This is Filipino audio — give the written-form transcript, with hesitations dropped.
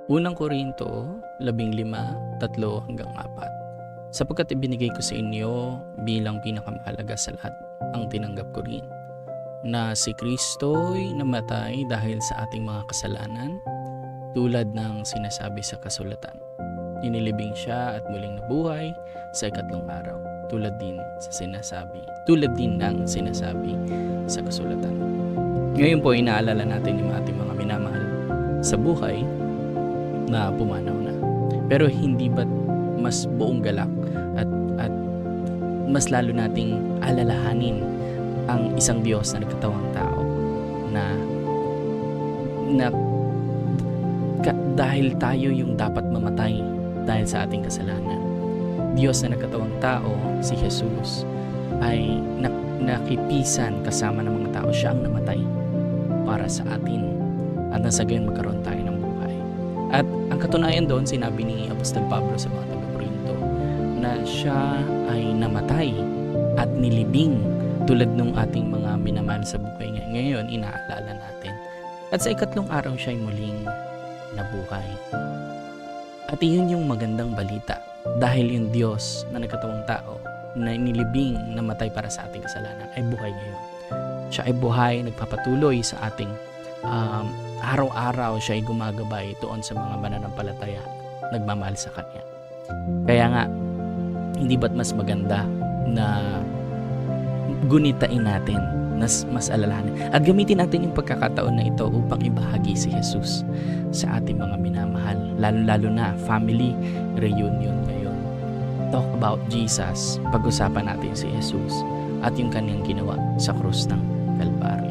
Unang Korinto 15:3-4. Sapagkat ibinigay ko sa inyo bilang pinakamahalaga sa lahat ang tinanggap ko rin, na si Kristo'y namatay dahil sa ating mga kasalanan, tulad ng sinasabi sa kasulatan. Inilibing siya at muling nabuhay sa ikatlong araw, tulad din ng sinasabi sa kasulatan. Ngayon po, inaalala natin yung ating mga minamahal sa buhay na pumanaw na. Pero hindi ba't mas buong galak at mas lalo nating alalahanin ang isang Diyos na nagkatawang tao na dahil tayo yung dapat mamatay dahil sa ating kasalanan. Diyos na nagkatawang tao, si Jesus, ay nakipisan kasama ng mga tao. Siya ang namatay para sa atin at nasa gayon magkaroon tayo ng buhay. At ang katunayan doon, sinabi ni Apostol Pablo sa mga taga-Korinto na siya ay namatay at nilibing tulad ng ating mga minamahal sa buhay. Ngayon, inaalala natin. At sa ikatlong araw siya ay muling nabuhay. At iyon yung magandang balita, dahil yung Diyos na nagkatawang tao na nilibing, namatay para sa ating kasalanan, ay buhay ngayon. Siya ay buhay, nagpapatuloy sa ating araw-araw. Siya ay gumagabay doon sa mga mananampalataya, nagmamahal sa Kanya. Kaya nga, hindi ba't mas maganda na gunitain natin, mas alalahanin at gamitin natin yung pagkakataon na ito upang ibahagi si Jesus sa ating mga minamahal, lalo na family reunion ngayon. Talk about Jesus, pag-usapan natin si Jesus at yung kanyang ginawa sa krus ng Kalbaryo.